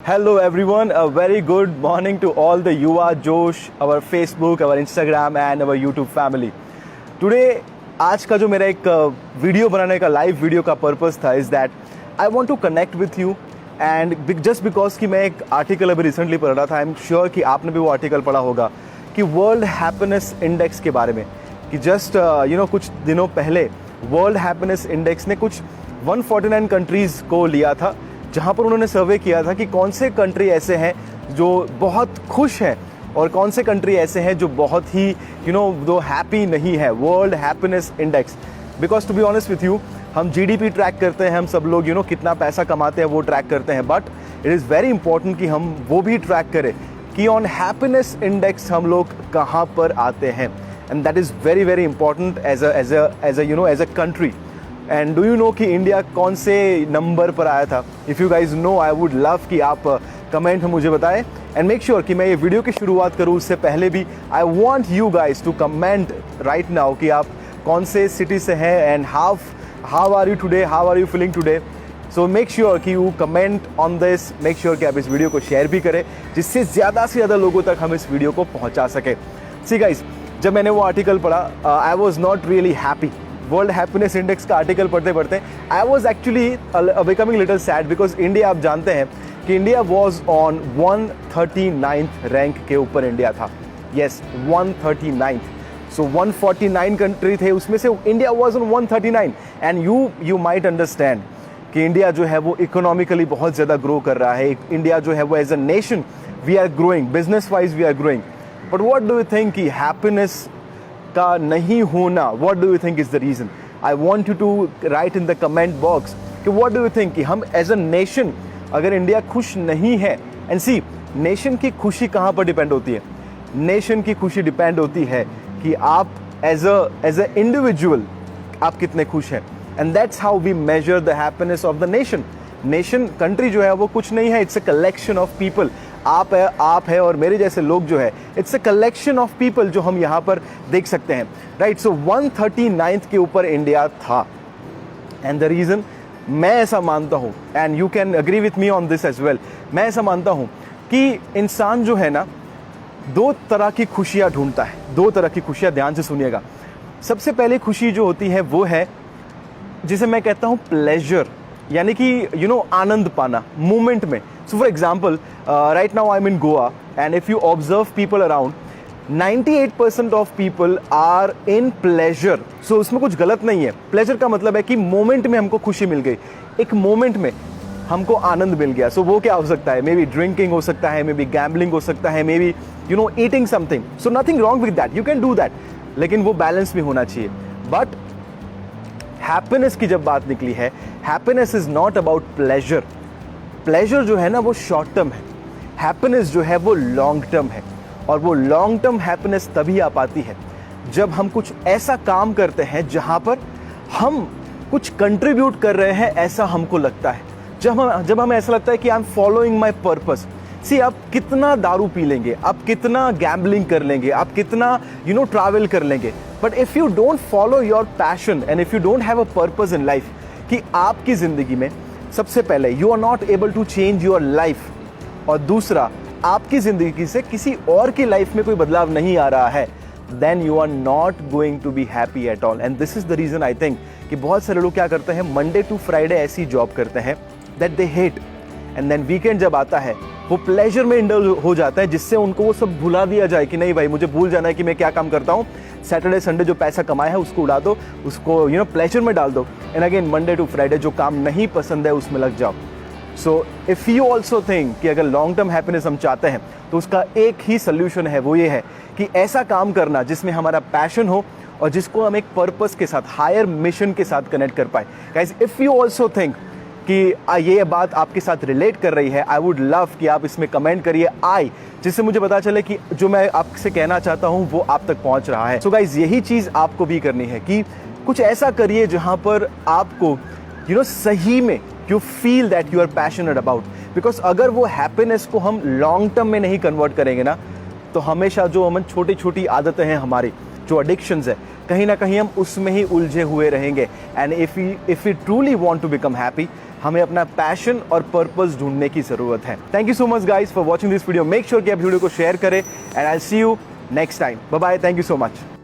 Hello everyone, a very good morning to all the Yuva Josh, our Facebook, our Instagram and our YouTube family. Today आज का जो मेरा एक video बनाने का लाइव वीडियो का पर्पस था is that I want to connect with you and just because कि मैं एक आर्टिकल अभी रिसेंटली पढ़ रहा था, आई एम श्योर कि आपने भी वो आर्टिकल पढ़ा होगा कि वर्ल्ड हैप्पीनेस इंडेक्स के बारे में, कि जस्ट कुछ दिनों पहले वर्ल्ड हैप्पीनेस इंडेक्स ने कुछ 149 कंट्रीज़ को लिया था, जहाँ पर उन्होंने सर्वे किया था कि कौन से कंट्री ऐसे हैं जो बहुत खुश हैं और कौन से कंट्री ऐसे हैं जो बहुत ही दो हैप्पी नहीं है। World happiness index, because to be honest with you, हम जीडीपी ट्रैक करते हैं, हम सब लोग कितना पैसा कमाते हैं वो ट्रैक करते हैं, but it is very important कि हम वो भी ट्रैक करें कि ऑन हैप्पीनेस इंडेक्स हम लोग कहाँ पर आते हैं, and that is very very important as a country. And do you know कि इंडिया कौन से नंबर पर आया था? If you guys know, I would love कि आप कमेंट में मुझे बताएं, एंड मेक श्योर कि मैं ये वीडियो की शुरुआत करूँ उससे पहले भी I want you guys to comment right now कि आप कौन से सिटी से हैं and how are you today, how are you feeling today. So make sure कि you comment on this, make sure कि आप इस वीडियो को शेयर भी करें जिससे ज़्यादा से ज़्यादा लोगों तक हम इस वीडियो को पहुँचा सकें। सी गाइज, जब मैंने वो आर्टिकल पढ़ा, I was not really happy. World happiness index का आर्टिकल पढ़ते पढ़ते I was actually becoming little sad, because India, आप जानते हैं कि India was on 139th rank के ऊपर इंडिया था। Yes, 139th। सो 149 कंट्री थे, उसमें से India was on 139। And you might understand कि इंडिया जो है वो इकोनॉमिकली बहुत ज़्यादा ग्रो कर रहा है। इंडिया जो है वो as a nation we are growing, business wise we are growing, but what do you think कि हैप्पीनेस का नहीं होना, what do you think is the reason? I want you to write in the comment box कि what do you think कि हम as a nation, अगर India खुश नहीं है, एंड सी, नेशन की खुशी कहाँ पर डिपेंड होती है? नेशन की खुशी डिपेंड होती है कि आप एज अ इंडिविजुअल आप कितने खुश हैं, and that's how we measure the happiness of the nation. Nation, country जो है वो कुछ नहीं है, it's a collection of people. आप है और मेरे जैसे लोग जो है, it's a collection of people जो हम यहाँ पर देख सकते हैं, राइट। सो 139th के ऊपर इंडिया था, एंड द रीज़न, मैं ऐसा मानता हूँ, and you can agree with me on this as well, मैं ऐसा मानता हूँ कि इंसान जो है ना, दो तरह की खुशियाँ ढूंढता है। दो तरह की खुशियाँ, ध्यान से सुनिएगा। सबसे पहले खुशी जो होती है वो है जिसे मैं कहता हूँ प्लेजर, यानी कि आनंद पाना मोमेंट में। So for example, right now I am in Goa, and if you observe people around, 98% of people are in pleasure. So उसमें कुछ गलत नहीं है। प्लेजर का मतलब है कि मोमेंट में हमको खुशी मिल गई, एक मोमेंट में हमको आनंद मिल गया। सो वो क्या हो सकता है? मे बी ड्रिंकिंग हो सकता है, मे बी गैम्बलिंग हो सकता है, may be eating something. So nothing wrong with that, you can do that, लेकिन वो बैलेंस भी होना चाहिए। बट हैप्पीनेस की जब बात निकली है, happiness is not about pleasure. Pleasure जो है ना वो शॉर्ट टर्म है, हैप्पीनेस जो है वो लॉन्ग टर्म है। और वो लॉन्ग टर्म हैप्पीनेस तभी आ पाती है जब हम कुछ ऐसा काम करते हैं जहाँ पर हम कुछ कंट्रीब्यूट कर रहे हैं, ऐसा हमको लगता है। जब हमें ऐसा लगता है कि I am following my purpose. See, आप कितना दारू पी लेंगे, आप कितना गैम्बलिंग कर लेंगे, आप कितना ट्रैवल कर लेंगे, but if you don't follow your passion and if you don't have a purpose in life, कि आपकी ज़िंदगी में सबसे पहले you are not able to change your life, और दूसरा आपकी ज़िंदगी से किसी और की लाइफ में कोई बदलाव नहीं आ रहा है, then you are not going to be happy at all. And this is the reason I think कि बहुत सारे लोग क्या करते हैं, मंडे टू फ्राइडे ऐसी जॉब करते हैं that they hate, and then weekend जब आता है वो प्लेजर में इंडल्ज हो जाता है, जिससे उनको वो सब भुला दिया जाए कि नहीं भाई, मुझे भूल जाना है कि मैं क्या काम करता हूँ। सैटरडे संडे जो पैसा कमाया है उसको उड़ा दो, उसको प्लेजर में डाल दो, and again Monday to Friday जो काम नहीं पसंद है उसमें लग जाओ। So if you also think कि अगर लॉन्ग टर्म हैप्पीनेस हम चाहते हैं तो उसका एक ही सोल्यूशन है, वो ये है कि ऐसा काम करना जिसमें हमारा पैशन हो और जिसको हम एक पर्पस के साथ, हायर मिशन के साथ कनेक्ट कर पाए। Guys, if you also think कि ये बात आपके साथ रिलेट कर रही है, आई वुड लव कि आप इसमें कमेंट करिए आई, जिससे मुझे पता चले कि जो मैं आपसे कहना चाहता हूँ वो आप तक पहुँच रहा है। सो गाइज, यही चीज़ आपको भी करनी है कि कुछ ऐसा करिए जहाँ पर आपको सही में you feel that you are passionate about. Because अगर वो हैप्पीनेस को हम लॉन्ग टर्म में नहीं कन्वर्ट करेंगे ना, तो हमेशा जो हम छोटी छोटी आदतें हैं हमारी, जो एडिक्शंस है, कहीं ना कहीं हम उसमें ही उलझे हुए रहेंगे। And if we truly want to become happy, हमें अपना पैशन और पर्पस ढूंढने की ज़रूरत है। Thank you so much guys for watching this video. Make sure कि आप वीडियो को शेयर करें and I see you next time. Bye bye, thank you so much.